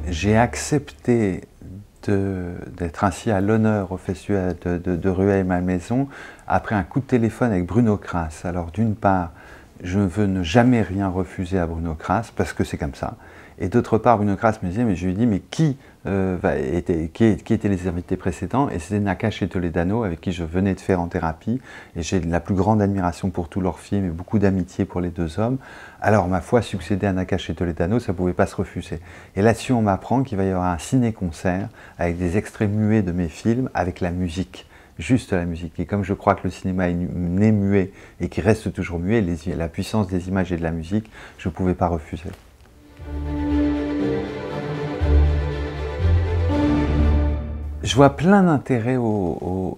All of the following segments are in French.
J'ai accepté d'être ainsi à l'honneur au festival de Rueil-Malmaison après un coup de téléphone avec Bruno Kras. Alors d'une part, je veux ne jamais rien refuser à Bruno Kras parce que c'est comme ça. Et d'autre part, Bruno Kras me disait, mais je lui dis, mais qui étaient les invités précédents? Et c'était Nakache et Toledano avec qui je venais de faire en thérapie. Et j'ai la plus grande admiration pour tous leurs films et beaucoup d'amitié pour les deux hommes. Alors, ma foi, succéder à Nakache et Toledano, ça ne pouvait pas se refuser. Et là-dessus, on m'apprend qu'il va y avoir un ciné-concert avec des extraits muets de mes films, avec la musique. Juste la musique. Et comme je crois que le cinéma est né muet et qu'il reste toujours muet, la puissance des images et de la musique, je ne pouvais pas refuser. Je vois plein d'intérêt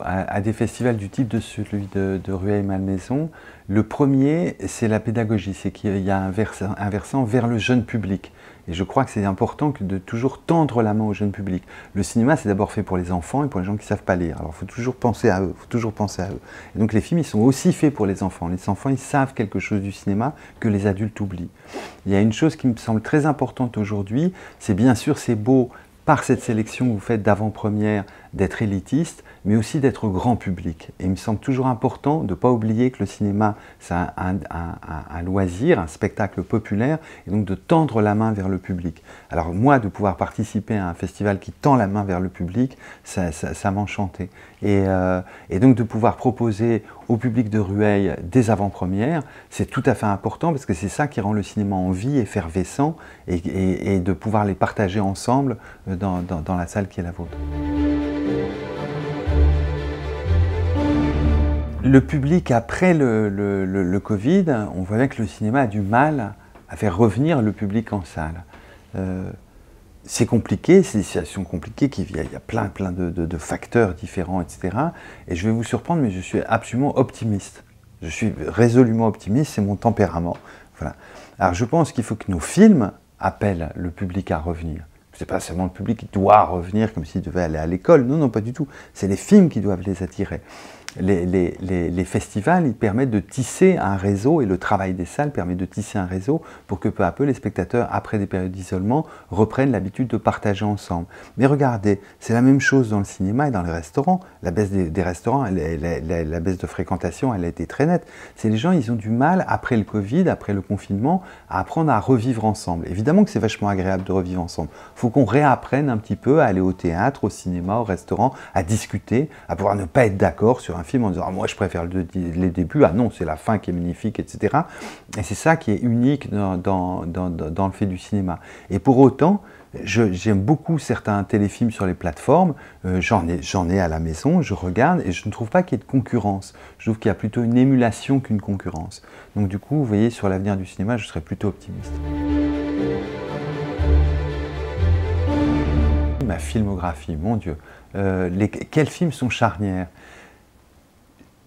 à des festivals du type de celui de Rueil-Malmaison. Le premier, c'est la pédagogie, c'est qu'il y a un versant vers le jeune public. Et je crois que c'est important de toujours tendre la main au jeune public. Le cinéma, c'est d'abord fait pour les enfants et pour les gens qui ne savent pas lire. Alors, il faut toujours penser à eux, Et donc, les films, ils sont aussi faits pour les enfants. Les enfants, ils savent quelque chose du cinéma que les adultes oublient. Il y a une chose qui me semble très importante aujourd'hui, c'est bien sûr, c'est beau, par cette sélection que vous faites d'avant-première, d'être élitiste, mais aussi d'être grand public. Et il me semble toujours important de ne pas oublier que le cinéma, c'est un loisir, un spectacle populaire, et donc de tendre la main vers le public. Alors moi, de pouvoir participer à un festival qui tend la main vers le public, ça m'enchantait. Et donc de pouvoir proposer au public de Rueil des avant-premières, c'est tout à fait important, parce que c'est ça qui rend le cinéma en vie, effervescent, et de pouvoir les partager ensemble dans la salle qui est la vôtre. Le public, après le Covid, on voyait que le cinéma a du mal à faire revenir le public en salle. C'est compliqué, c'est des situations compliquées, il y a plein de facteurs différents, etc. Et je vais vous surprendre, mais je suis absolument optimiste. Je suis résolument optimiste, c'est mon tempérament. Voilà. Alors je pense qu'il faut que nos films appellent le public à revenir. C'est pas seulement le public qui doit revenir comme s'il devait aller à l'école, non, non, pas du tout. C'est les films qui doivent les attirer. Les festivals, ils permettent de tisser un réseau, et le travail des salles permet de tisser un réseau pour que peu à peu les spectateurs, après des périodes d'isolement, reprennent l'habitude de partager ensemble. Mais regardez, c'est la même chose dans le cinéma et dans les restaurants. La baisse des restaurants, la baisse de fréquentation, elle a été très nette. C'est les gens, ils ont du mal, après le Covid, après le confinement, à apprendre à revivre ensemble. Évidemment que c'est vachement agréable de revivre ensemble. Il faut qu'on réapprenne un petit peu à aller au théâtre, au cinéma, au restaurant, à discuter, à pouvoir ne pas être d'accord sur un film en disant ah, moi je préfère les débuts, ah non c'est la fin qui est magnifique, etc. Et c'est ça qui est unique dans le fait du cinéma. Et pour autant, j'aime beaucoup certains téléfilms sur les plateformes, j'en ai à la maison, je regarde et je ne trouve pas qu'il y ait de concurrence. Je trouve qu'il y a plutôt une émulation qu'une concurrence. Donc du coup, vous voyez, sur l'avenir du cinéma, je serais plutôt optimiste. Ma filmographie, mon Dieu, quels films sont charnières?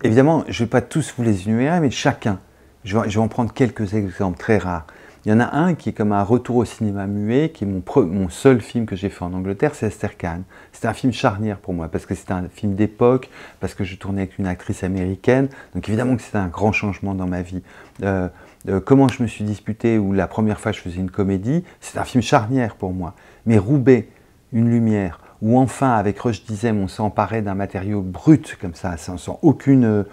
Évidemment, je ne vais pas tous vous les énumérer, mais chacun. Je vais en prendre quelques exemples très rares. Il y en a un qui est comme un retour au cinéma muet, qui est mon seul film que j'ai fait en Angleterre, c'est Esther Kahn. C'était un film charnière pour moi, parce que c'était un film d'époque, parce que je tournais avec une actrice américaine. Donc évidemment que c'était un grand changement dans ma vie. Comment je me suis disputé, ou la première fois je faisais une comédie, c'est un film charnière pour moi. Mais Roubaix, Une lumière, ou enfin, avec Rush Dizem, on s'emparait d'un matériau brut, comme ça, sans aucune...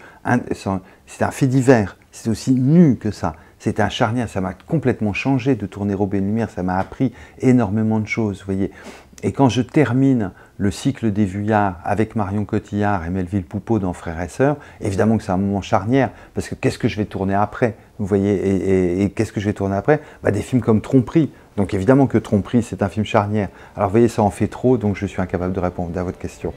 C'était un fait divers, c'était aussi nu que ça. C'était un charnière, ça m'a complètement changé de tourner Roubaix une lumière, ça m'a appris énormément de choses, vous voyez. Et quand je termine le cycle des Vuillards avec Marion Cotillard et Melville Poupeau dans Frères et Sœurs, évidemment que c'est un moment charnière, parce que qu'est-ce que je vais tourner après, vous voyez, et qu'est-ce que je vais tourner après? Bah, des films comme Tromperie. Donc évidemment que Tromperie, c'est un film charnière. Alors vous voyez, ça en fait trop, donc je suis incapable de répondre à votre question.